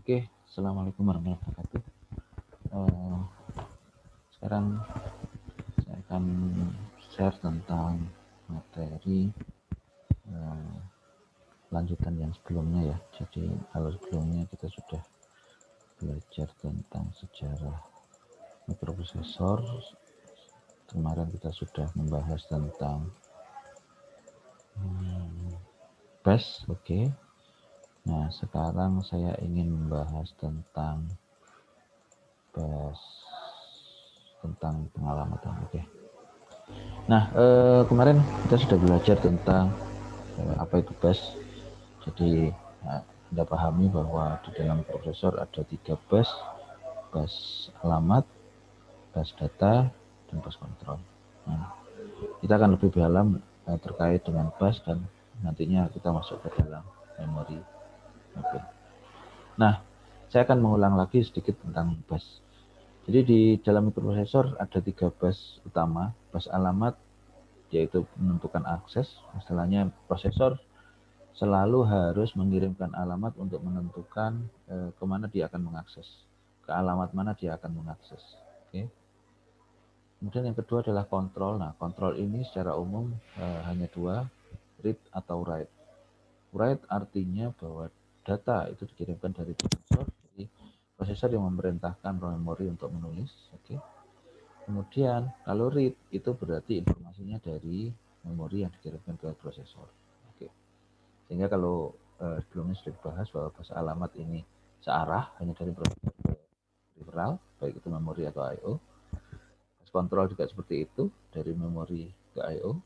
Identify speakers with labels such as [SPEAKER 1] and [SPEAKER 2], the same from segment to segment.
[SPEAKER 1] Oke, assalamualaikum warahmatullahi wabarakatuh. Eh, Sekarang saya akan share tentang materi eh, lanjutan yang sebelumnya ya. Jadi kalau sebelumnya kita sudah belajar tentang sejarah mikroprosesor, kemarin kita sudah membahas tentang BAS, oke. Nah, sekarang saya ingin membahas tentang BAS, tentang pengalamatan, oke. Nah, kemarin kita sudah belajar tentang apa itu BAS. Jadi Anda pahami bahwa di dalam prosesor ada 3 bus, bus alamat, bus data, dan bus kontrol. Nah, kita akan lebih dalam terkait dengan bus dan nantinya kita masuk ke dalam memori. Oke. Nah, saya akan mengulang lagi sedikit tentang bus. Jadi di dalam mikroprosesor ada 3 bus utama, bus alamat yaitu menentukan akses, istilahnya prosesor selalu harus mengirimkan alamat untuk menentukan kemana dia akan mengakses, ke alamat mana dia akan mengakses. Oke. Kemudian yang kedua adalah kontrol. Nah, kontrol ini secara umum hanya dua, read atau write. Write artinya bahwa data itu dikirimkan dari prosesor, jadi prosesor yang memerintahkan memori untuk menulis. Oke. Kemudian kalau read itu berarti informasinya dari memori yang dikirimkan ke prosesor. Oke. Sehingga kalau sebelumnya sudah dibahas bahwa bahasa alamat ini searah hanya dari prosesor ke peripheral, baik itu memori atau I/O. Kontrol juga seperti itu, dari memori ke I/O.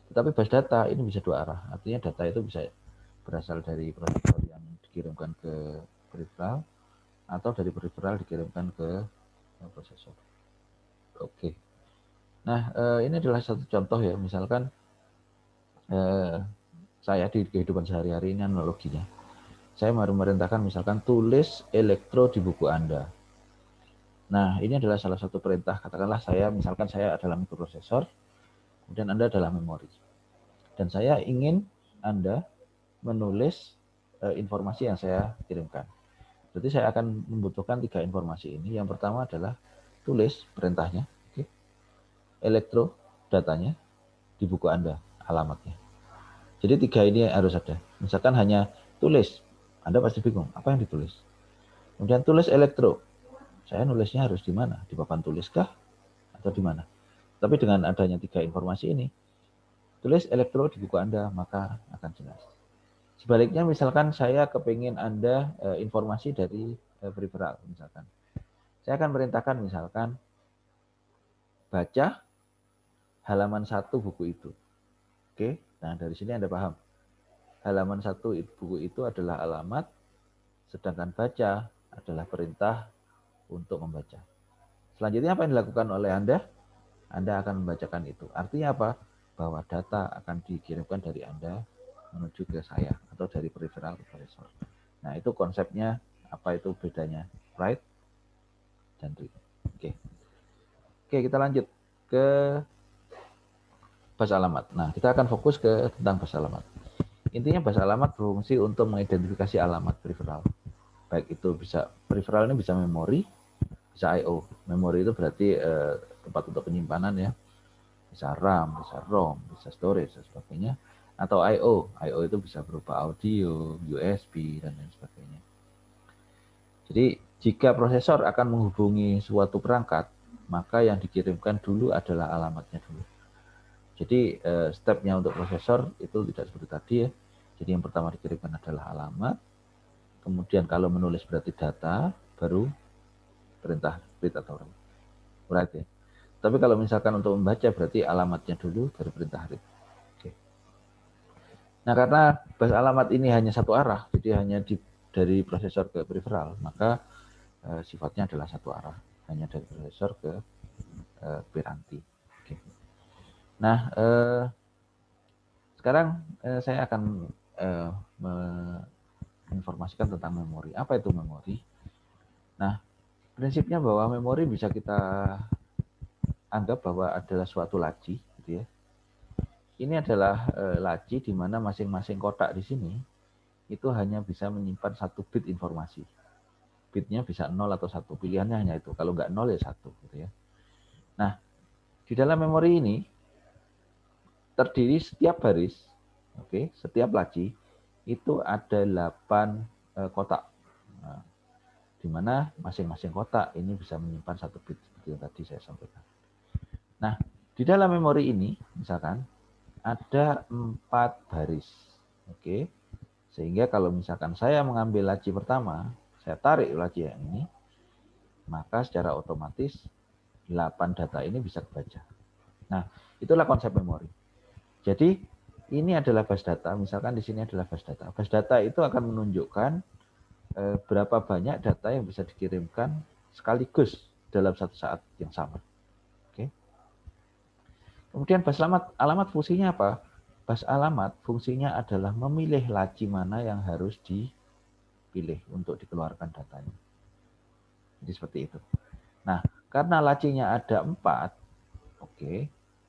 [SPEAKER 1] Tetapi bus data ini bisa dua arah, artinya data itu bisa berasal dari prosesor yang dikirimkan ke peripheral atau dari peripheral dikirimkan ke prosesor. Oke. Nah, ini adalah satu contoh ya, misalkan saya di kehidupan sehari-hari ini analoginya. Saya memerintahkan misalkan tulis elektro di buku Anda. Nah, ini adalah salah satu perintah. Katakanlah misalkan saya adalah mikroprosesor, kemudian Anda adalah memori. Dan saya ingin Anda menulis informasi yang saya kirimkan. Berarti saya akan membutuhkan 3 informasi ini. Yang pertama adalah tulis perintahnya, okay. Elektro datanya di buku Anda, alamatnya. Jadi 3 ini harus ada. Misalkan hanya tulis, Anda pasti bingung, apa yang ditulis? Kemudian tulis elektro, saya nulisnya harus di mana? Di papan tuliskah? Atau di mana? Tapi dengan adanya 3 informasi ini, tulis elektro di buku Anda, maka akan jelas. Sebaliknya misalkan saya kepingin Anda informasi dari peripheral, misalkan. Saya akan merintahkan misalkan, baca halaman 1 buku itu. Oke, nah dari sini Anda paham. Halaman 1 buku itu adalah alamat, sedangkan baca adalah perintah untuk membaca. Selanjutnya apa yang dilakukan oleh Anda? Anda akan membacakan itu. Artinya apa? Bahwa data akan dikirimkan dari Anda menuju ke saya atau dari peripheral ke prosesor. Nah, itu konsepnya, apa itu bedanya write dan read. Oke. Oke, kita lanjut ke bus alamat. Nah, kita akan fokus ke tentang bus alamat. Intinya bus alamat berfungsi untuk mengidentifikasi alamat peripheral. Baik itu bisa peripheral ini bisa memori, bisa I/O. Memori itu berarti tempat untuk penyimpanan ya. Bisa RAM, bisa ROM, bisa storage dan sebagainya. Atau I/O. I/O itu bisa berupa audio, USB dan lain sebagainya. Jadi jika prosesor akan menghubungi suatu perangkat, maka yang dikirimkan dulu adalah alamatnya dulu. Jadi stepnya untuk prosesor itu tidak seperti tadi ya. Jadi yang pertama dikirimkan adalah alamat, kemudian kalau menulis berarti data, baru perintah read atau write ya. Tapi kalau misalkan untuk membaca berarti alamatnya dulu, baru perintah read. Oke. Nah karena bus alamat ini hanya satu arah, jadi hanya dari prosesor ke peripheral, maka sifatnya adalah satu arah, hanya dari prosesor ke piranti. Oke. Nah sekarang saya akan menginformasikan tentang memori. Apa itu memori? Nah, prinsipnya bahwa memori bisa kita anggap bahwa adalah suatu laci, gitu ya. Ini adalah laci di mana masing-masing kotak di sini itu hanya bisa menyimpan 1 bit informasi. Bitnya bisa 0 atau 1, pilihannya hanya itu. Kalau nggak 0 ya 1 gitu ya. Nah, di dalam memori ini terdiri setiap baris, oke, setiap laci itu ada 8 kotak. Nah, di mana masing-masing kotak ini bisa menyimpan 1 bit seperti yang tadi saya sampaikan. Nah, di dalam memori ini misalkan ada 4 baris. Oke. Sehingga kalau misalkan saya mengambil laci pertama, saya tarik laci yang ini, maka secara otomatis 8 data ini bisa kebaca. Nah, itulah konsep memori. Jadi, ini adalah bus data, misalkan di sini adalah bus data. Bus data itu akan menunjukkan berapa banyak data yang bisa dikirimkan sekaligus dalam satu saat yang sama. Oke. Kemudian bus alamat fungsinya apa? Bus alamat fungsinya adalah memilih laci mana yang harus dipilih untuk dikeluarkan datanya. Jadi seperti itu. Nah, karena lacinya ada 4, oke,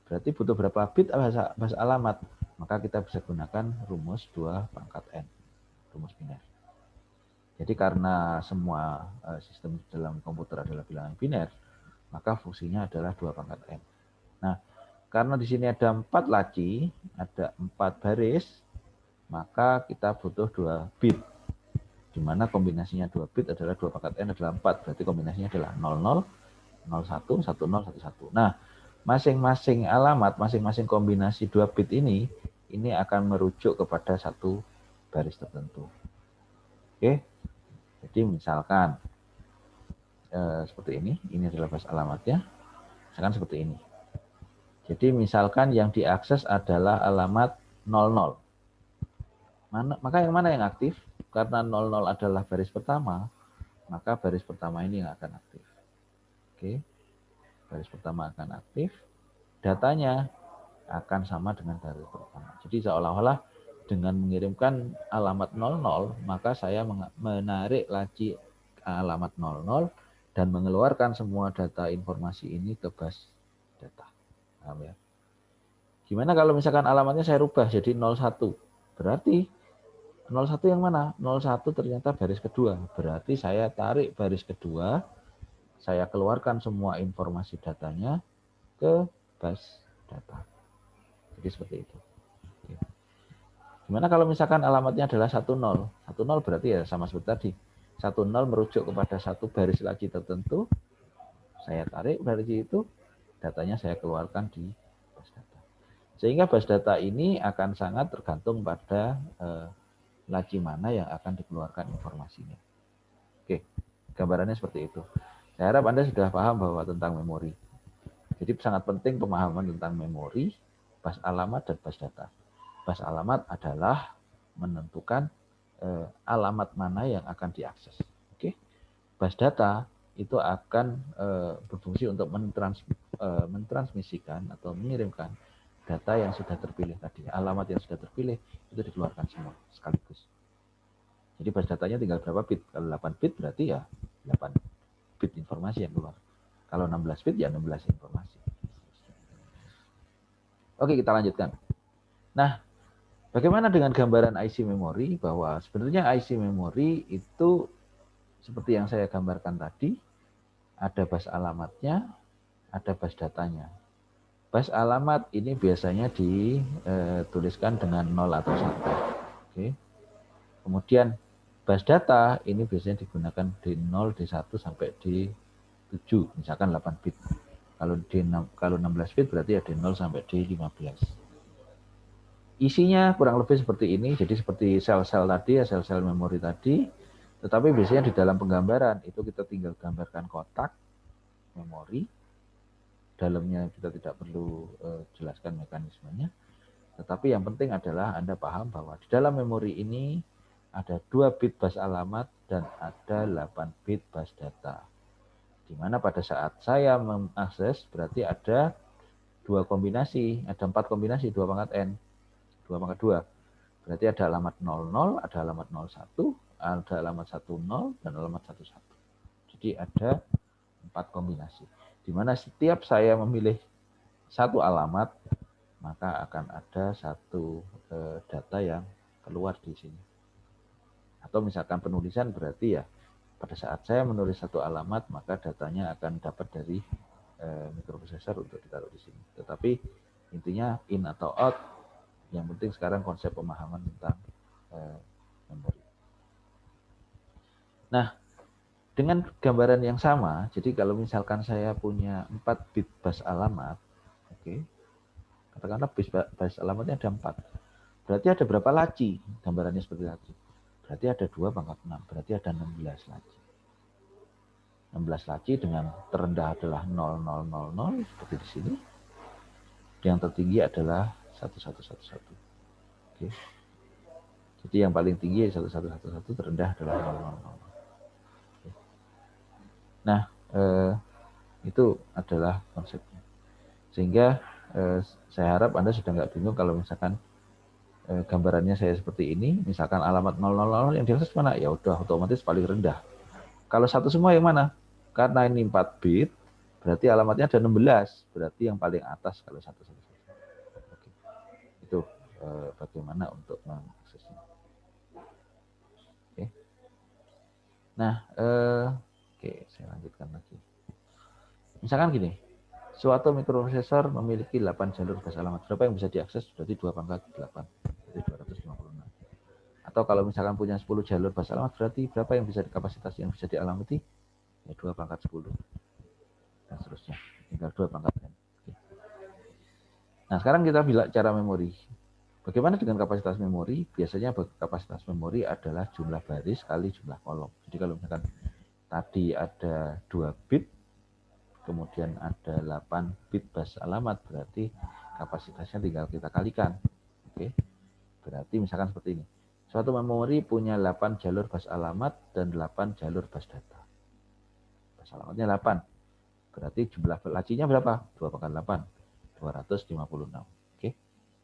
[SPEAKER 1] berarti butuh berapa bit bus alamat? Maka kita bisa gunakan rumus 2 pangkat N, rumus biner. Jadi karena semua sistem dalam komputer adalah bilangan biner, maka fungsinya adalah 2 pangkat N. Nah, karena di sini ada 4 laci, ada 4 baris, maka kita butuh 2 bit. Di mana kombinasinya 2 bit adalah 2 pangkat N adalah 4, berarti kombinasinya adalah 00, 01, 10, 11. Nah, masing-masing alamat, masing-masing kombinasi 2 bit ini akan merujuk kepada satu baris tertentu. Oke, jadi misalkan seperti ini adalah baris alamatnya, misalkan seperti ini. Jadi misalkan yang diakses adalah alamat 00. Maka yang mana yang aktif? Karena 00 adalah baris pertama, maka baris pertama ini yang akan aktif. Oke, baris pertama akan aktif, datanya akan sama dengan baris pertama. Jadi seolah-olah dengan mengirimkan alamat 00, maka saya menarik laci alamat 00 dan mengeluarkan semua data informasi ini ke bus data. Paham ya? Gimana kalau misalkan alamatnya saya rubah jadi 01? Berarti 01 yang mana? 01 ternyata baris kedua. Berarti saya tarik baris kedua, saya keluarkan semua informasi datanya ke bus data. Jadi seperti itu. Gimana kalau misalkan alamatnya adalah 10? 10 berarti ya sama seperti tadi. 10 merujuk kepada satu baris laci tertentu. Saya tarik baris itu, datanya saya keluarkan di bus data. Sehingga bus data ini akan sangat tergantung pada laci mana yang akan dikeluarkan informasinya. Oke, gambarannya seperti itu. Saya harap Anda sudah paham bahwa tentang memori. Jadi sangat penting pemahaman tentang memori, bus alamat, dan bus data. Bus alamat adalah menentukan alamat mana yang akan diakses. Oke, bus data itu akan berfungsi untuk mentransmisikan atau mengirimkan data yang sudah terpilih tadi. Alamat yang sudah terpilih itu dikeluarkan semua sekaligus. Jadi bus datanya tinggal berapa bit? Kalau 8 bit berarti ya 8 bit informasi yang keluar. Kalau 16 bit ya 16 informasi. Oke, kita lanjutkan. Nah, bagaimana dengan gambaran IC memori? Bahwa sebenarnya IC memori itu seperti yang saya gambarkan tadi, ada bus alamatnya, ada bus datanya. Bus alamat ini biasanya dituliskan dengan 0 atau 1. Oke. Kemudian bus data ini biasanya digunakan D0, D1 sampai D7, misalkan 8 bit. Kalau 16 bit berarti ya D0 sampai D15. Isinya kurang lebih seperti ini, jadi seperti sel-sel tadi ya, sel-sel memori tadi, tetapi biasanya di dalam penggambaran itu kita tinggal gambarkan kotak memori, dalamnya kita tidak perlu jelaskan mekanismenya, tetapi yang penting adalah Anda paham bahwa di dalam memori ini ada 2 bit bus alamat dan ada 8 bit bus data. Di mana pada saat saya mengakses berarti ada 2 kombinasi, ada 4 kombinasi, 2 pangkat N. 2 pangkat 2. Berarti ada alamat 00, ada alamat 01, ada alamat 10, dan alamat 11. Jadi ada 4 kombinasi. Di mana setiap saya memilih satu alamat, maka akan ada satu data yang keluar di sini. Atau misalkan penulisan berarti ya pada saat saya menulis satu alamat maka datanya akan dapat dari mikroprosesor untuk ditaruh di sini. Tetapi intinya in atau out, yang penting sekarang konsep pemahaman tentang memori. Nah, dengan gambaran yang sama, jadi kalau misalkan saya punya 4 bit bus alamat, oke, katakanlah bus alamatnya ada 4. Berarti ada berapa laci? Gambarannya seperti laci. Berarti ada 2 pangkat 6, berarti ada 16 laci. 16 laci dengan terendah adalah 0000 seperti di sini. Yang tertinggi adalah 1111. Oke. Jadi yang paling tinggi 1111, terendah adalah 0000. Nah, itu adalah konsepnya. Sehingga saya harap Anda sudah nggak bingung kalau misalkan gambarannya saya seperti ini, misalkan alamat 000 yang diakses mana? Ya udah otomatis paling rendah. Kalau satu semua yang mana? Karena ini 4 bit, berarti alamatnya ada 16, berarti yang paling atas kalau 111. Oke. Itu bagaimana untuk mengaksesnya. Oke. Nah, oke, saya lanjutkan lagi. Misalkan gini, suatu mikroprosesor memiliki 8 jalur bus alamat. Berapa yang bisa diakses? Berarti 2 pangkat 8, berarti 256. Atau kalau misalkan punya 10 jalur bus alamat, berarti berapa yang bisa kapasitas yang bisa dialamati? Ya 2 pangkat 10. Dan seterusnya. Tinggal 2 pangkat n. Nah, sekarang kita bicara memori. Bagaimana dengan kapasitas memori? Biasanya kapasitas memori adalah jumlah baris kali jumlah kolom. Jadi kalau misalkan tadi ada 2 bit, kemudian ada 8 bit bus alamat, berarti kapasitasnya tinggal kita kalikan. Oke. Berarti misalkan seperti ini. Suatu memori punya 8 jalur bus alamat dan 8 jalur bus data. Bus alamatnya 8. Berarti jumlah lacinya berapa? 2 pangkat 8. 256. Oke.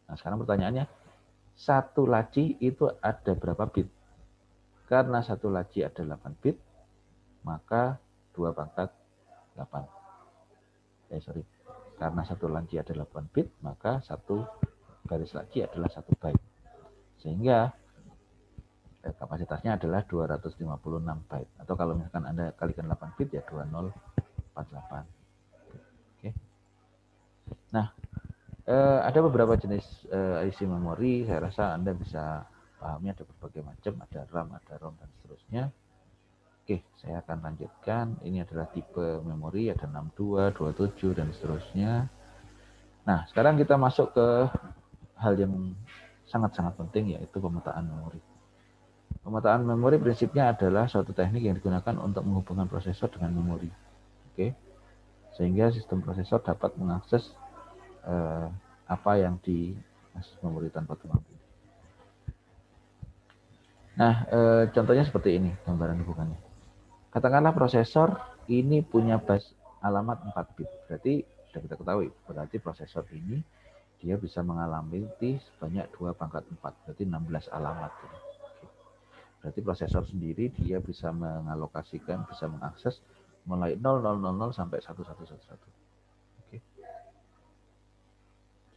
[SPEAKER 1] Nah, sekarang pertanyaannya, satu laci itu ada berapa bit? Karena satu laci ada 8 bit, maka 2 pangkat 8. Karena satu laci ada 8 bit, maka satu garis laci adalah 1 byte. Sehingga kapasitasnya adalah 256 byte. Atau kalau misalkan Anda kalikan 8 bit ya 2048. Oke. Nah, ada beberapa jenis IC memori, saya rasa Anda bisa pahami ada berbagai macam, ada RAM, ada ROM, dan seterusnya. Oke, saya akan lanjutkan. Ini adalah tipe memori, ada 62, 27, dan seterusnya. Nah, sekarang kita masuk ke hal yang sangat-sangat penting, yaitu pemetaan memori. Pemetaan memori prinsipnya adalah suatu teknik yang digunakan untuk menghubungkan prosesor dengan memori. Oke, sehingga sistem prosesor dapat mengakses apa yang di memori tanpa tulang. Nah, contohnya seperti ini gambaran hubungannya. Katakanlah prosesor ini punya bus alamat 4 bit. Berarti sudah kita ketahui, berarti prosesor ini dia bisa mengalami sebanyak 2 pangkat 4, berarti 16 alamat. Berarti prosesor sendiri dia bisa mengalokasikan, bisa mengakses mulai 0000 sampai 1111. Oke.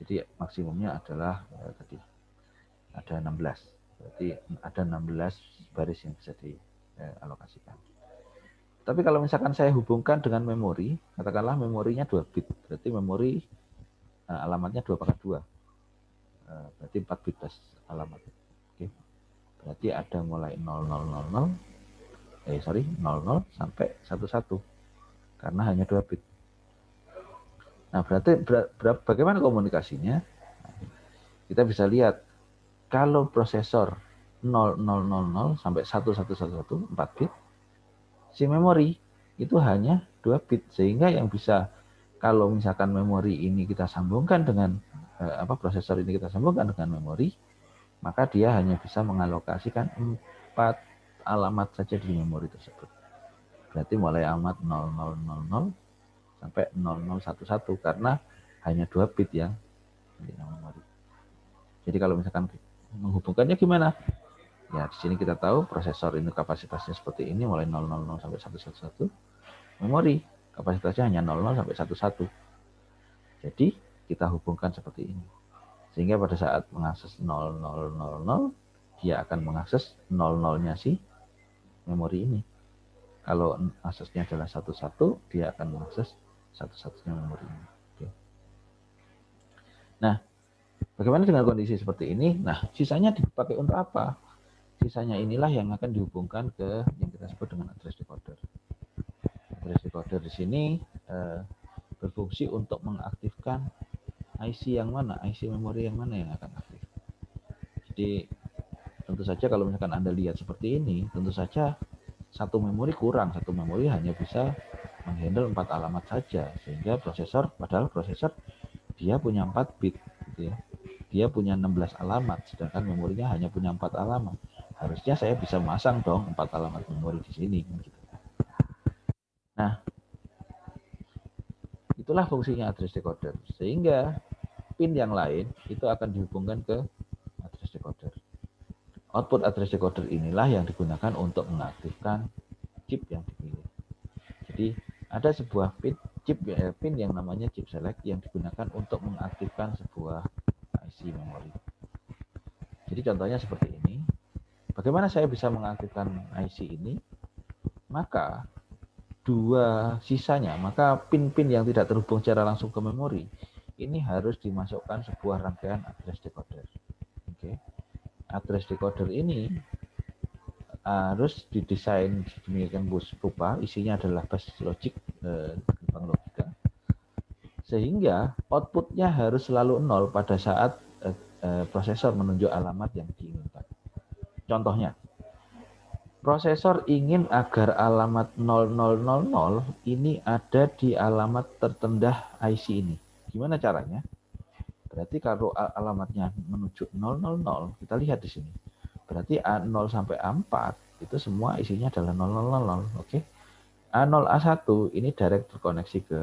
[SPEAKER 1] Jadi maksimumnya adalah tadi ada 16. Berarti ada 16 baris yang bisa dialokasikan. Tapi kalau misalkan saya hubungkan dengan memori, katakanlah memorinya 2 bit, berarti memori alamatnya 2 pangkat 2. Berarti 4 bit alamat. Oke. Berarti ada mulai 0000 sampai 11 karena hanya 2 bit. Nah, berarti bagaimana komunikasinya? Kita bisa lihat kalau prosesor 0000 sampai 1111 4 bit, si memori itu hanya 2 bit, sehingga yang bisa kalau misalkan memori ini kita sambungkan dengan prosesor ini kita sambungkan dengan memori, maka dia hanya bisa mengalokasikan 4 alamat saja di memori tersebut. Berarti mulai alamat 0000 sampai 0011 karena hanya 2 bit yang di memori. Jadi kalau misalkan menghubungkannya gimana? Ya, di sini kita tahu prosesor ini kapasitasnya seperti ini, mulai 000 sampai 111. Memori kapasitasnya hanya 00 sampai 11. Jadi kita hubungkan seperti ini. Sehingga pada saat mengakses 0000, dia akan mengakses 00-nya si memori ini. Kalau aksesnya adalah 11, dia akan mengakses 11-nya memori ini. Oke. Nah, bagaimana dengan kondisi seperti ini? Nah, sisanya dipakai untuk apa? Sisanya inilah yang akan dihubungkan ke yang kita sebut dengan address decoder. Address decoder di sini berfungsi untuk mengaktifkan IC yang mana, IC memori yang mana yang akan aktif. Jadi tentu saja kalau misalkan Anda lihat seperti ini, tentu saja satu memori kurang, satu memori hanya bisa menghandle 4 alamat saja, sehingga padahal prosesor dia punya 4 bit gitu ya. Dia punya 16 alamat, sedangkan memorinya hanya punya 4 alamat. Harusnya saya bisa masang dong 4 alamat memori di sini gitu. Nah, itulah fungsinya address decoder, sehingga pin yang lain itu akan dihubungkan ke address decoder. Output address decoder inilah yang digunakan untuk mengaktifkan chip yang dipilih. Jadi ada sebuah pin yang namanya chip select yang digunakan untuk mengaktifkan sebuah IC memori. Jadi contohnya seperti ini. Bagaimana saya bisa mengaktifkan IC ini? Maka maka pin-pin yang tidak terhubung secara langsung ke memori ini harus dimasukkan sebuah rangkaian address decoder. Oke. Address decoder ini harus didesain sedemikian rupa, isinya adalah bus logic, gerbang logika, sehingga outputnya harus selalu 0 pada saat prosesor menunjuk alamat yang diinginkan. Contohnya, prosesor ingin agar alamat 0000 ini ada di alamat tertendah IC ini. Gimana caranya? Berarti kalau alamatnya menuju 000, kita lihat di sini. Berarti A0 sampai A4 itu semua isinya adalah 0000. Oke. A0 A1 ini direct terkoneksi ke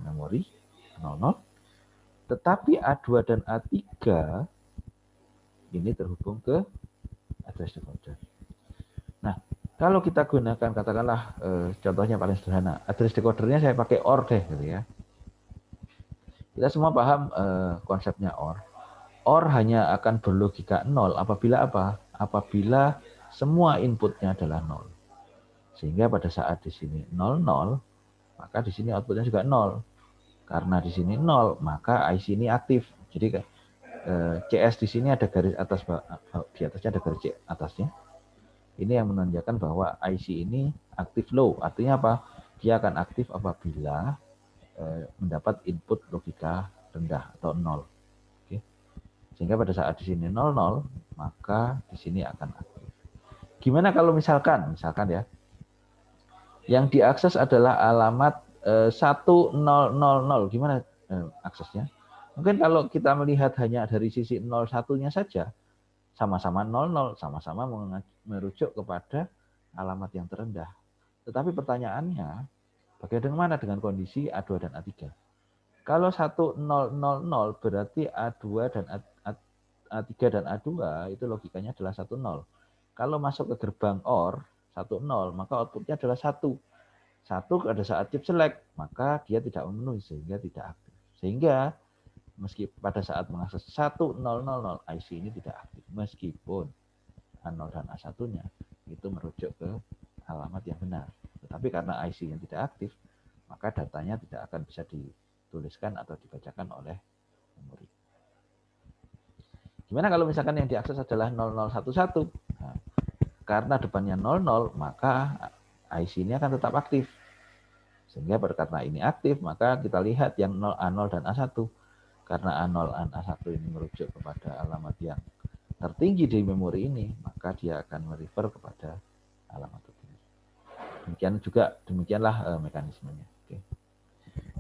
[SPEAKER 1] memori 00. Tetapi A2 dan A3 ini terhubung ke address decoder. Nah, kalau kita gunakan katakanlah contohnya paling sederhana, address decodernya saya pakai OR deh gitu ya. Kita semua paham konsepnya OR. OR hanya akan berlogika 0 apabila apa? Apabila semua inputnya adalah 0. Sehingga pada saat di sini 00, maka di sini outputnya juga 0. Karena di sini 0, maka IC ini aktif. Jadi CS di sini ada garis atas, di atasnya ada garis C atasnya. Ini yang menandakan bahwa IC ini aktif low. Artinya apa? Dia akan aktif apabila mendapat input logika rendah atau 0. Oke. Sehingga pada saat di sini 00, maka di sini akan aktif. Gimana kalau misalkan ya, yang diakses adalah alamat 1000, gimana aksesnya? Mungkin kalau kita melihat hanya dari sisi 01-nya saja, sama-sama 00, sama-sama merujuk kepada alamat yang terendah. Tetapi pertanyaannya, bagaimana dengan kondisi A2 dan A3? Kalau 1000 berarti A2 dan A3 dan A2 itu logikanya adalah 10. Kalau masuk ke gerbang OR 10, maka outputnya adalah 1. 1 pada saat chip select, maka dia tidak memenuhi sehingga tidak aktif. Sehingga meski pada saat mengakses 1000 IC ini tidak aktif, meskipun A0 dan A1-nya itu merujuk ke alamat yang benar. Tetapi karena IC yang tidak aktif, maka datanya tidak akan bisa dituliskan atau dibacakan oleh memori. Gimana kalau misalkan yang diakses adalah 0011? Nah, karena depannya 00, maka IC ini akan tetap aktif. Sehingga karena ini aktif, maka kita lihat yang A0 dan A1. Karena A0 dan A1 ini merujuk kepada alamat yang tertinggi di memori ini, maka dia akan merefer kepada alamat tertinggi. Demikianlah mekanismenya. Oke.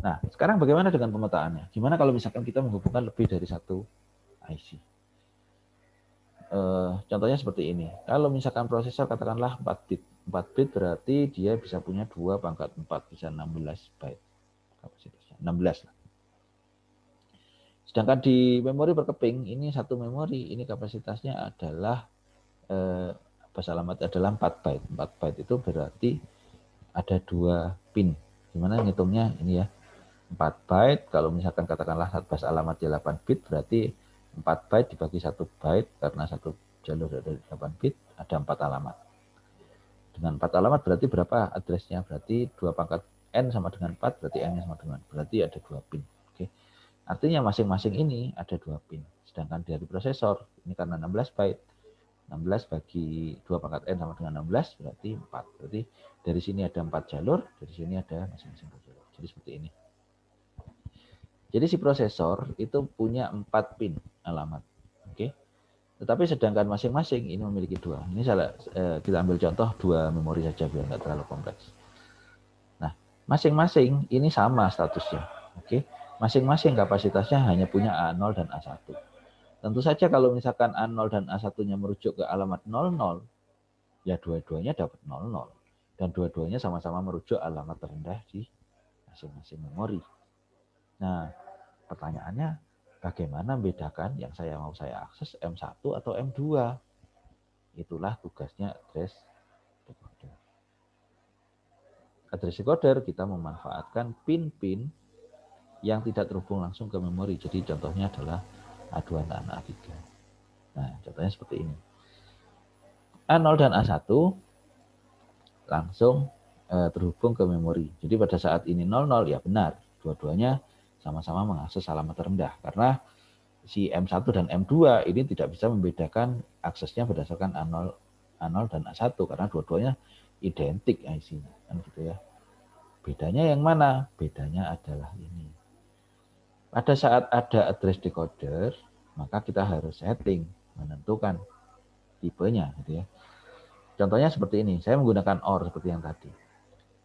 [SPEAKER 1] Nah, sekarang bagaimana dengan pemetaannya? Gimana kalau misalkan kita menghubungkan lebih dari satu IC? Contohnya seperti ini. Kalau misalkan prosesor katakanlah 4 bit. 4 bit berarti dia bisa punya 2 pangkat 4, bisa 16 byte kapasitasnya. 16 lah. Sedangkan di memori berkeping, ini satu memori, ini kapasitasnya adalah bus alamat adalah 4 byte. 4 byte itu berarti ada 2 pin. Gimana ngitungnya ini ya. 4 byte, kalau misalkan katakanlah bus alamatnya 8 bit, berarti 4 byte dibagi 1 byte, karena 1 jalur ada 8 bit, ada 4 alamat. Dengan 4 alamat berarti berapa addressnya? Berarti 2 pangkat N sama dengan 4, berarti N-nya sama dengan, berarti ada 2 pin. Oke. Artinya masing-masing ini ada 2 pin. Sedangkan dari prosesor, ini karena 16 byte, 16 bagi 2 pangkat N sama dengan 16, berarti 4. Berarti dari sini ada 4 jalur, dari sini ada masing-masing 2 jalur. Jadi seperti ini. Jadi si prosesor itu punya 4 pin alamat. Oke. Tetapi sedangkan masing-masing ini memiliki 2. Ini kita ambil contoh 2 memori saja biar nggak terlalu kompleks. Nah, masing-masing ini sama statusnya. Oke. Masing-masing kapasitasnya hanya punya A0 dan A1. Tentu saja kalau misalkan A0 dan A1-nya merujuk ke alamat 00, ya dua-duanya dapat 00. Dan dua-duanya sama-sama merujuk alamat terendah di masing-masing memori. Nah, pertanyaannya, bagaimana membedakan yang mau saya akses M1 atau M2? Itulah tugasnya address decoder. Address decoder kita memanfaatkan pin-pin yang tidak terhubung langsung ke memori. Jadi contohnya adalah A2 dan A3. Nah, contohnya seperti ini. A0 dan A1 langsung terhubung ke memori. Jadi pada saat ini 00 ya benar, dua-duanya sama-sama mengakses alamat terendah. Karena si M1 dan M2 ini tidak bisa membedakan aksesnya berdasarkan A0 dan A1 karena dua-duanya identik IC-nya, kan gitu ya. Bedanya yang mana? Bedanya adalah ini. Pada saat ada address decoder, maka kita harus setting, menentukan tipenya gitu ya. Contohnya seperti ini, saya menggunakan OR seperti yang tadi.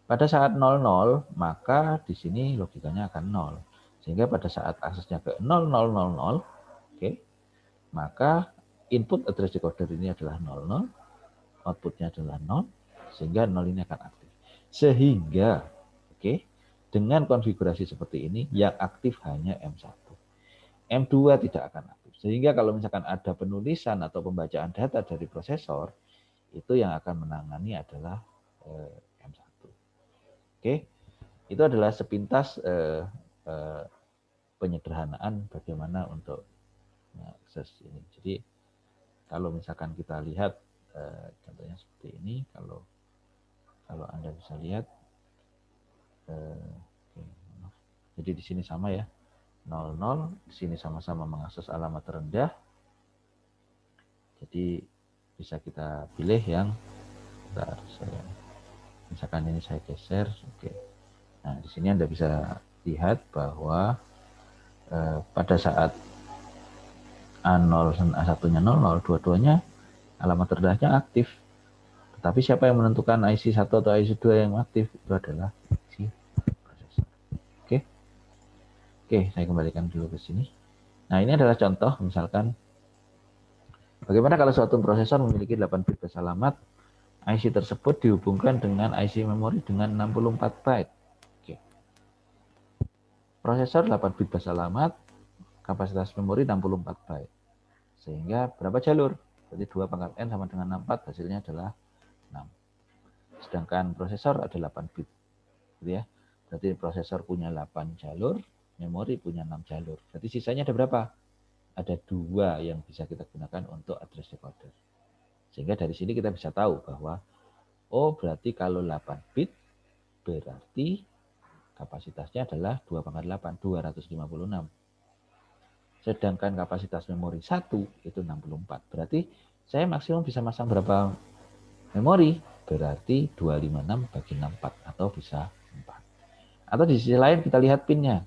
[SPEAKER 1] Pada saat 00, maka di sini logikanya akan 0. Sehingga pada saat aksesnya ke 0000, oke, maka input address decoder ini adalah 00, outputnya adalah 0, sehingga 0 ini akan aktif. Sehingga, oke, dengan konfigurasi seperti ini, yang aktif hanya M1. M2 tidak akan aktif. Sehingga kalau misalkan ada penulisan atau pembacaan data dari prosesor, itu yang akan menangani adalah M1. Oke, itu adalah sepintas penyederhanaan bagaimana untuk mengakses ini. Jadi kalau misalkan kita lihat contohnya seperti ini, kalau Anda bisa lihat, jadi di sini sama ya, 00, di sini sama-sama mengakses alamat terendah. Jadi bisa kita pilih yang, misalkan ini saya geser, oke. Nah di sini Anda bisa lihat bahwa pada saat A0 dan A1-nya 00, dua-duanya alamat terendahnya aktif. Tetapi siapa yang menentukan IC 1 atau IC 2 yang aktif? Itu adalah si prosesor. Oke. Oke, saya kembalikan dulu ke sini. Nah, ini adalah contoh misalkan bagaimana kalau suatu prosesor memiliki 8 bit base alamat, IC tersebut dihubungkan dengan IC memori dengan 64 byte. Oke. Prosesor 8 bit base alamat, kapasitas memori 64 byte. Sehingga berapa jalur? Jadi 2 pangkat N sama dengan 64, hasilnya adalah 6. Sedangkan prosesor ada 8 bit. Gitu ya. Berarti prosesor punya 8 jalur, memori punya 6 jalur. Berarti sisanya ada berapa? Ada 2 yang bisa kita gunakan untuk address decoder. Sehingga dari sini kita bisa tahu bahwa, oh berarti kalau 8 bit, berarti kapasitasnya adalah 2 pangkat 8, 256. Sedangkan kapasitas memori 1 itu 64. Berarti saya maksimum bisa masang berapa memori? Berarti 256 bagi 64 atau bisa 4. Atau di sisi lain kita lihat pinnya.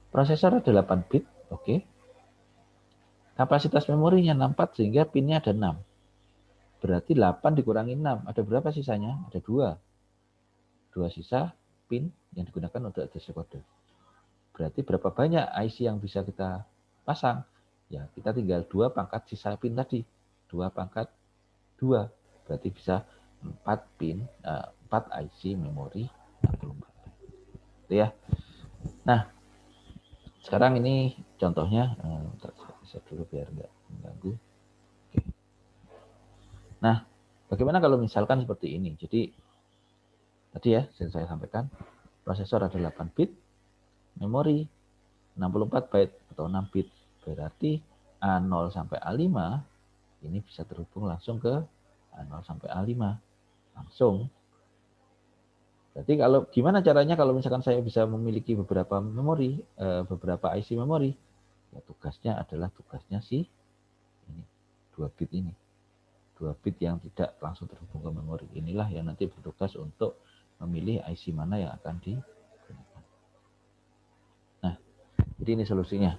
[SPEAKER 1] Prosesor ada 8 bit, oke. Kapasitas memorinya 64 sehingga pinnya ada 6. Berarti 8 dikurangi 6, ada berapa sisanya? Ada 2. 2 sisa pin yang digunakan untuk address decoder. Berarti berapa banyak IC yang bisa kita pasang? Ya, kita tinggal 2 pangkat sisa pin tadi. 2 pangkat 2. Berarti bisa 4 pin, 4 IC memori 64. Itu ya. Nah, sekarang ini contohnya, saya dulu biar nggak mengganggu. Oke. Nah, bagaimana kalau misalkan seperti ini? Jadi, tadi ya, saya sampaikan, prosesor ada 8 bit, memori 64 byte atau 6 bit. Berarti A0 sampai A5 ini bisa terhubung langsung ke A0 sampai A5. Langsung. Berarti kalau gimana caranya kalau misalkan saya bisa memiliki beberapa memori, beberapa IC memori, ya tugasnya adalah tugasnya si ini, 2 bit ini. 2 bit yang tidak langsung terhubung ke memori. Inilah yang nanti bertugas untuk memilih IC mana yang akan digunakan. Nah, jadi ini solusinya.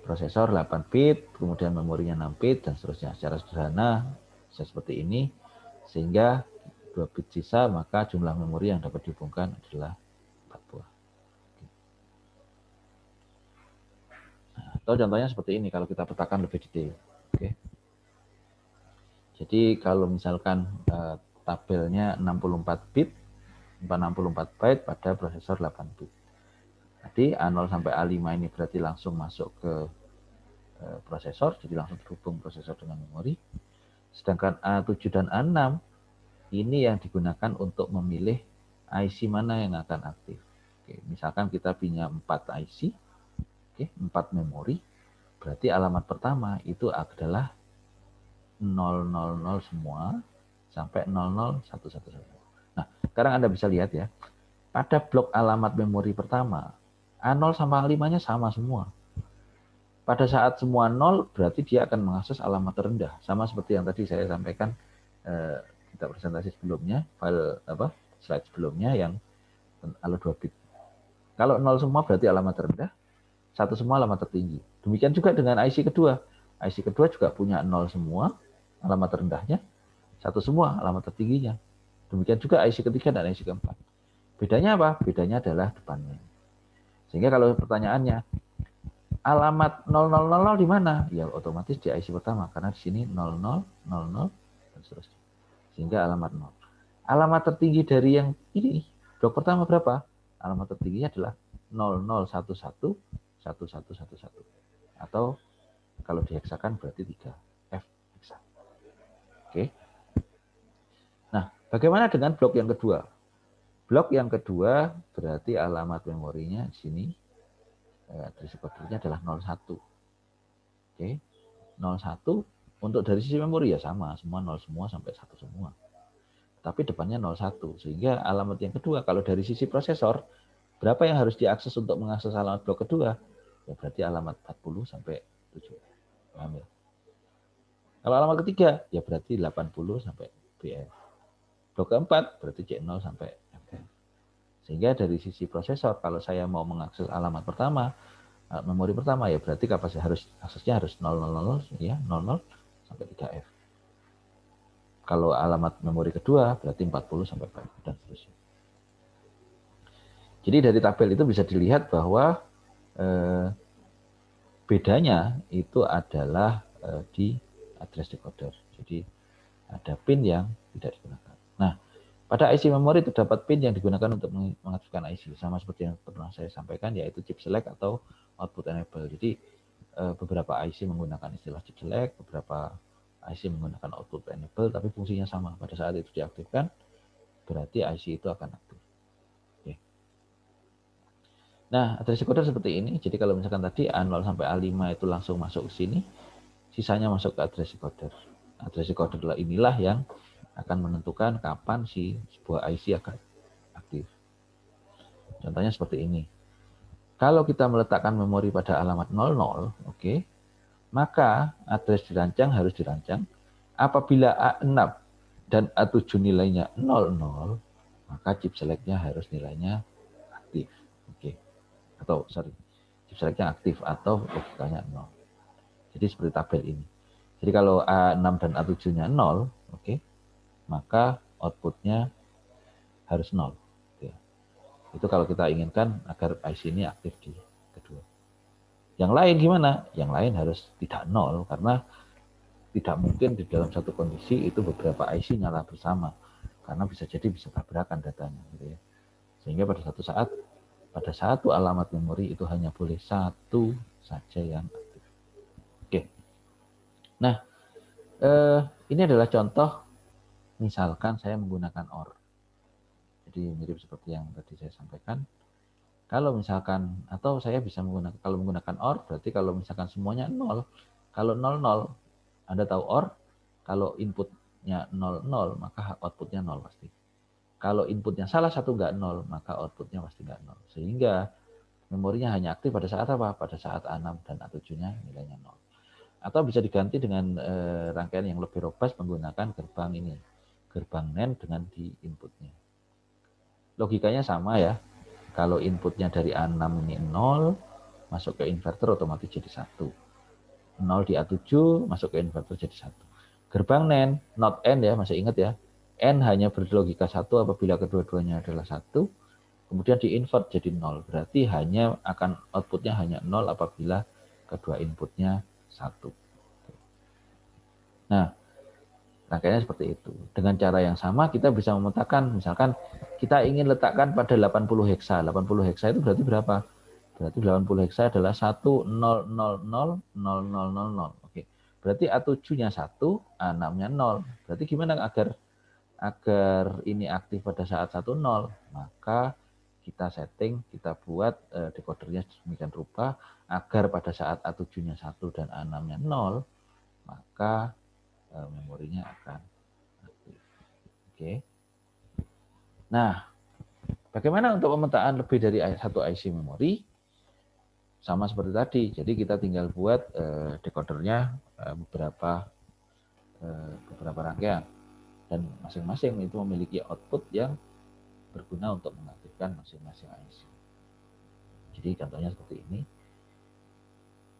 [SPEAKER 1] Prosesor 8 bit, kemudian memorinya 6 bit, dan seterusnya. Secara sederhana, bisa seperti ini. Sehingga 2 bit sisa, maka jumlah memori yang dapat dihubungkan adalah 4 buah. Nah, atau contohnya seperti ini, kalau kita petakan lebih detail. Oke. Jadi kalau misalkan tabelnya 64 bit, 64 byte pada prosesor 8 bit. Jadi A0 sampai A5 ini berarti langsung masuk ke prosesor, jadi langsung terhubung prosesor dengan memori. Sedangkan A7 dan A6 ini yang digunakan untuk memilih IC mana yang akan aktif. Oke, misalkan kita punya 4 IC, oke, 4 memori, berarti alamat pertama itu adalah 000 semua sampai 00111. Nah, sekarang Anda bisa lihat ya, pada blok alamat memori pertama, A0 sama A5-nya sama semua. Pada saat semua 0, berarti dia akan mengakses alamat terendah. Sama seperti yang tadi saya sampaikan kita presentasi sebelumnya, slide sebelumnya yang kalau 2 bit. Kalau 0 semua berarti alamat terendah, 1 semua alamat tertinggi. Demikian juga dengan IC kedua. IC kedua juga punya 0 semua, alamat terendahnya, 1 semua alamat tertingginya. Demikian juga IC ketiga dan IC keempat. Bedanya apa? Bedanya adalah depannya. Sehingga kalau pertanyaannya, alamat 0000 di mana? Ya otomatis di IC pertama, karena di sini 0000 dan seterusnya. Sehingga alamat 0. Alamat tertinggi dari yang ini, blok pertama berapa? Alamat tertingginya adalah 00111111. Atau kalau diheksakan berarti 3F heksa. Oke. Nah, bagaimana dengan blok yang kedua? Blok yang kedua berarti alamat memorinya di sini address kodenya adalah 01. Oke. 01 untuk dari sisi memori ya sama, semua 0 semua sampai 1 semua. Tapi depannya 01 sehingga alamat yang kedua kalau dari sisi prosesor berapa yang harus diakses untuk mengakses alamat blok kedua? Ya berarti alamat 40 sampai 7. Paham ya? Kalau alamat ketiga ya berarti 80 sampai BF. Blok keempat berarti C0 sampai FF. Sehingga dari sisi prosesor kalau saya mau mengakses alamat pertama, memori pertama ya berarti kapasitas aksesnya harus 000 ya, 00 sampai 3F. Kalau alamat memori kedua berarti 40 sampai 4 dan seterusnya. Jadi dari tabel itu bisa dilihat bahwa bedanya itu adalah di address decoder. Jadi ada pin yang tidak digunakan. Nah, pada IC memori terdapat pin yang digunakan untuk mengaktifkan IC. Sama seperti yang pernah saya sampaikan, yaitu chip select atau output enable. Jadi beberapa IC menggunakan istilah chip select, beberapa IC menggunakan output enable, tapi fungsinya sama. Pada saat itu diaktifkan, berarti IC itu akan aktif. Oke. Nah, address decoder seperti ini. Jadi kalau misalkan tadi A0 sampai A5 itu langsung masuk ke sini, sisanya masuk ke address decoder. Address decoder inilah yang akan menentukan kapan si sebuah IC akan aktif. Contohnya seperti ini. Kalau kita meletakkan memori pada alamat 00, oke, maka address dirancang harus dirancang. Apabila A6 dan A7 nilainya 00, maka chip selectnya harus nilainya aktif. Oke. Atau chip selectnya aktif atau logikanya 0. Jadi seperti tabel ini. Jadi kalau A6 dan A7-nya 0, oke, maka outputnya harus 0. Itu kalau kita inginkan agar IC ini aktif di kedua. Yang lain gimana? Yang lain harus tidak 0 karena tidak mungkin di dalam satu kondisi itu beberapa IC nyala bersama karena bisa jadi bisa tabrakan datanya gitu ya. Sehingga pada satu alamat memori itu hanya boleh satu saja yang aktif. Oke. Nah, ini adalah contoh misalkan saya menggunakan OR. Jadi mirip seperti yang tadi saya sampaikan. Kalau misalkan, atau saya bisa menggunakan OR, berarti kalau misalkan semuanya 0, kalau 00, Anda tahu OR, Kalau inputnya 00, maka outputnya 0 pasti. Kalau inputnya salah satu nggak 0, maka outputnya pasti nggak 0. Sehingga memorinya hanya aktif pada saat apa? Pada saat A6 dan A7-nya nilainya 0. Atau bisa diganti dengan rangkaian yang lebih robust menggunakan gerbang ini. Gerbang NAND dengan di inputnya. Logikanya sama ya. Kalau inputnya dari A6 ini 0, masuk ke inverter otomatis jadi 1. 0 di A7 masuk ke inverter jadi 1. Gerbang NAND, not AND ya, masih ingat ya. AND hanya berlogika 1 apabila kedua-duanya adalah 1. Kemudian di-invert jadi 0. Berarti hanya akan outputnya hanya 0 apabila kedua inputnya 1. Nah, rangkaiannya seperti itu. Dengan cara yang sama kita bisa memetakan, misalkan kita ingin letakkan pada 80 heksa. 80 heksa itu berarti berapa? Berarti 80 heksa adalah 1000000. Oke. Berarti A7-nya 1, A6-nya 0. Berarti gimana agar ini aktif pada saat 10? Maka kita setting, kita buat decodernya sedemikian rupa agar pada saat A7-nya 1 dan A6-nya 0, maka memorinya akan aktif. Oke. Nah, bagaimana untuk pemetaan lebih dari satu IC memori? Sama seperti tadi. Jadi kita tinggal buat decodernya beberapa rangkaian dan masing-masing itu memiliki output yang berguna untuk mengaktifkan masing-masing IC. Jadi contohnya seperti ini.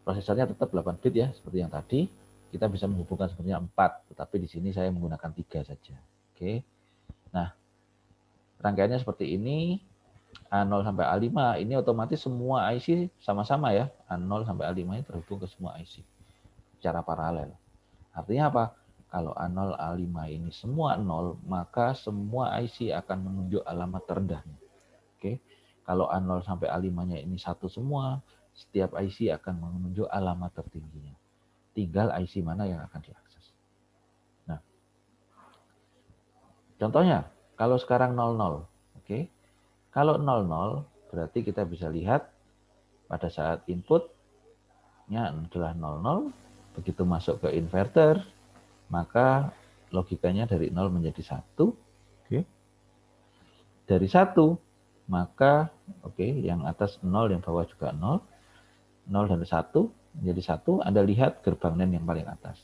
[SPEAKER 1] Prosesornya tetap 8 bit ya, seperti yang tadi. Kita bisa menghubungkan sebenarnya 4, tetapi di sini saya menggunakan 3 saja. Oke. Nah, rangkaiannya seperti ini. A0 sampai A5 ini otomatis semua IC sama-sama ya. A0 sampai A5 ini terhubung ke semua IC secara paralel. Artinya apa? Kalau A0, A5 ini semua 0, maka semua IC akan menunjuk alamat terendahnya. Oke. Kalau A0 sampai A5-nya ini satu semua, setiap IC akan menunjuk alamat tertingginya. Tinggal IC mana yang akan diakses. Nah, contohnya, kalau sekarang 00, oke. Kalau 00, berarti kita bisa lihat pada saat inputnya adalah 00, begitu masuk ke inverter, maka logikanya dari 0 menjadi 1. Oke. Dari 1, maka yang atas 0, yang bawah juga 0. 0 dan 1 menjadi 1, Anda lihat gerbang NAND yang paling atas.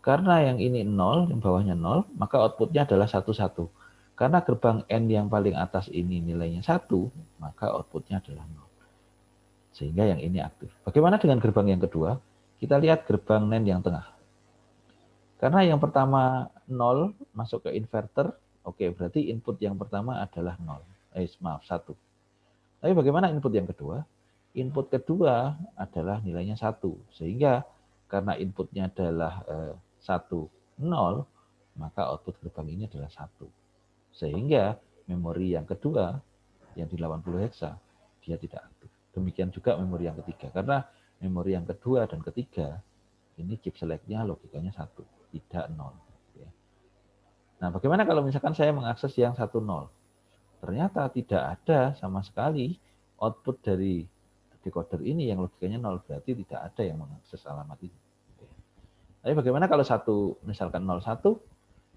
[SPEAKER 1] Karena yang ini 0, yang bawahnya 0, maka outputnya adalah 1, 1. Karena gerbang N yang paling atas ini nilainya 1, maka outputnya adalah 0. Sehingga yang ini aktif. Bagaimana dengan gerbang yang kedua? Kita lihat gerbang NAND yang tengah. Karena yang pertama 0 masuk ke inverter, berarti input yang pertama adalah 0. 1. Tapi bagaimana input yang kedua? Input kedua adalah nilainya 1. Sehingga karena inputnya adalah 1, 0, maka output gerbang ini adalah 1. Sehingga memori yang kedua, yang di 80 heksa, dia tidak aktif. Demikian juga memori yang ketiga. Karena memori yang kedua dan ketiga, ini chip select-nya logikanya 1, tidak 0. Nah, bagaimana kalau misalkan saya mengakses yang 1, 0? Ternyata tidak ada sama sekali output dari decoder ini yang logikanya 0, berarti tidak ada yang mengakses alamat ini. Tapi bagaimana kalau misalkan 01,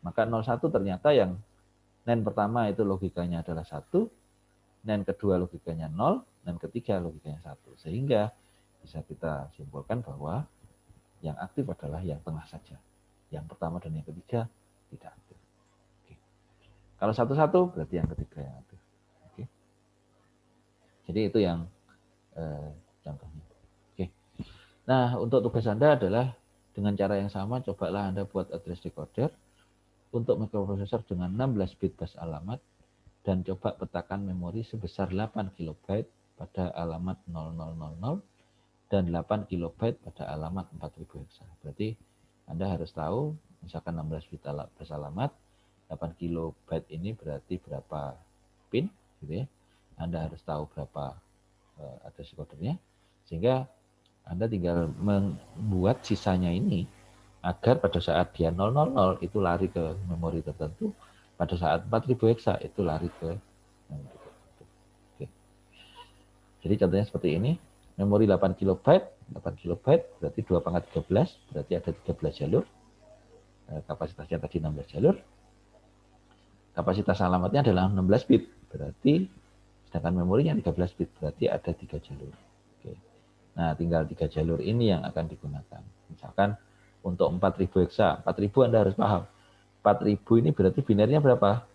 [SPEAKER 1] maka 01 ternyata yang NAND pertama itu logikanya adalah 1, NAND kedua logikanya 0, NAND ketiga logikanya 1. Sehingga bisa kita simpulkan bahwa yang aktif adalah yang tengah saja. Yang pertama dan yang ketiga tidak aktif. Oke. Kalau 1-1 berarti yang ketiga yang aktif. Oke. Jadi itu yang contohnya. Oke. Nah, untuk tugas Anda adalah dengan cara yang sama, cobalah Anda buat address decoder untuk mikroprosesor dengan 16 bit bus alamat dan coba petakan memori sebesar 8 KB pada alamat 0000 dan 8 KB pada alamat 4000 heksa. Berarti Anda harus tahu, misalkan 16 bit bus alamat, 8 KB ini berarti berapa pin, gitu ya. Anda harus tahu berapa address decodernya, sehingga Anda tinggal membuat sisanya ini agar pada saat dia 000 itu lari ke memori tertentu, pada saat 4000 heksa itu lari ke memori tertentu. Oke. Jadi contohnya seperti ini, memori 8 KB berarti 2 pangkat 13, berarti ada 13 jalur. kapasitasnya tadi 16 jalur, kapasitas alamatnya adalah 16 bit, berarti sedangkan memorinya 13 bit, berarti ada 3 jalur. Oke. Nah, tinggal 3 jalur ini yang akan digunakan. Misalkan untuk 4000 hexa, 4000 Anda harus paham. 4000 ini berarti binernya berapa?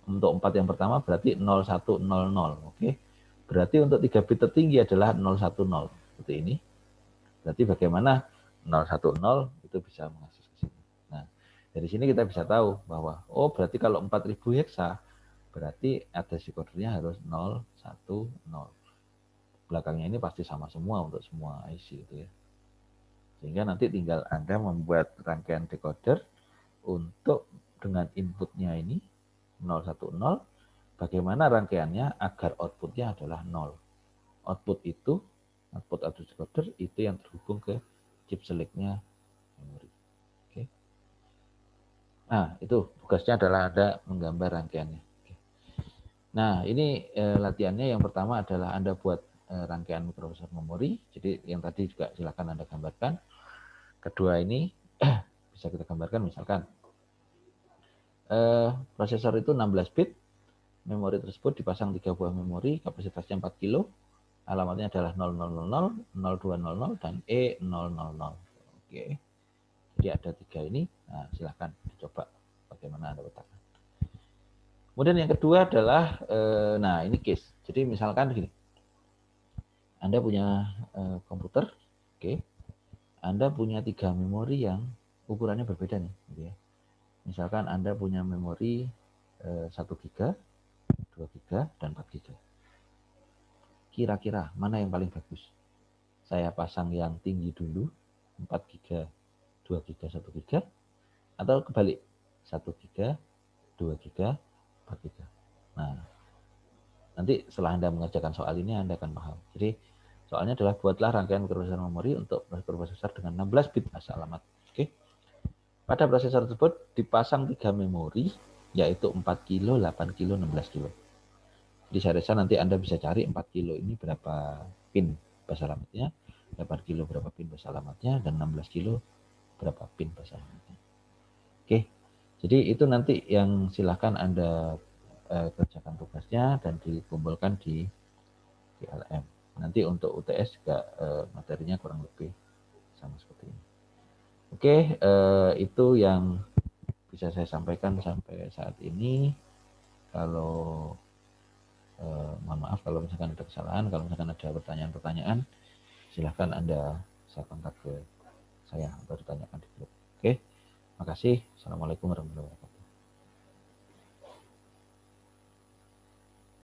[SPEAKER 1] Untuk 4 yang pertama berarti 0100. Oke. Berarti untuk 3 bit tertinggi adalah 010. Seperti ini. Berarti bagaimana 010 itu bisa mengakses ke sini. Nah, dari sini kita bisa tahu bahwa oh berarti kalau 4000 hexa berarti address decodernya harus 010. Belakangnya ini pasti sama semua untuk semua IC itu ya. Sehingga nanti tinggal Anda membuat rangkaian decoder untuk dengan inputnya ini 010, bagaimana rangkaiannya agar outputnya adalah 0. Output address decoder itu yang terhubung ke chip selectnya memori. Oke. Nah, itu tugasnya adalah Anda menggambar rangkaiannya. Oke. Nah, ini latihannya yang pertama adalah Anda buat rangkaian microprocessor memori. Jadi yang tadi juga silakan Anda gambarkan. Kedua ini bisa kita gambarkan misalkan prosesor itu 16 bit, memori tersebut dipasang 3 buah memori, kapasitasnya 4 kilo, alamatnya adalah 0000, 0200, dan E000. Oke. Jadi ada 3 ini. Nah, silahkan dicoba bagaimana Anda letakkan. Kemudian yang kedua adalah, nah ini case. Jadi misalkan gini, Anda punya komputer, oke, Anda punya 3 memori yang ukurannya berbeda nih. Gitu ya. Misalkan Anda punya memori 1 GB, 2 GB, dan 4 GB. Kira-kira mana yang paling bagus? Saya pasang yang tinggi dulu, 4 GB, 2 GB, 1 GB, atau kebalik, 1 GB, 2 GB, 4 GB. Nah, nanti setelah Anda mengerjakan soal ini, Anda akan paham. Jadi, soalnya adalah buatlah rangkaian microprosesor memori untuk microprosesor dengan 16 bit masa alamat. Oke. Pada prosesor tersebut dipasang 3 memori, yaitu 4 kilo, 8 kilo, 16 kilo. Jadi saya rasa nanti Anda bisa cari 4 kilo ini berapa pin bus alamatnya, 8 kilo berapa pin bus alamatnya, dan 16 kilo berapa pin bus alamatnya. Oke, jadi itu nanti yang silahkan Anda kerjakan tugasnya dan dikumpulkan di LM. Nanti untuk UTS juga materinya kurang lebih sama seperti ini. Oke, itu yang bisa saya sampaikan sampai saat ini. Kalau mohon maaf kalau misalkan ada kesalahan, kalau misalkan ada pertanyaan-pertanyaan, silahkan Anda bisa kontak ke saya atau ditanyakan di grup. Oke, makasih. Assalamualaikum warahmatullahi wabarakatuh.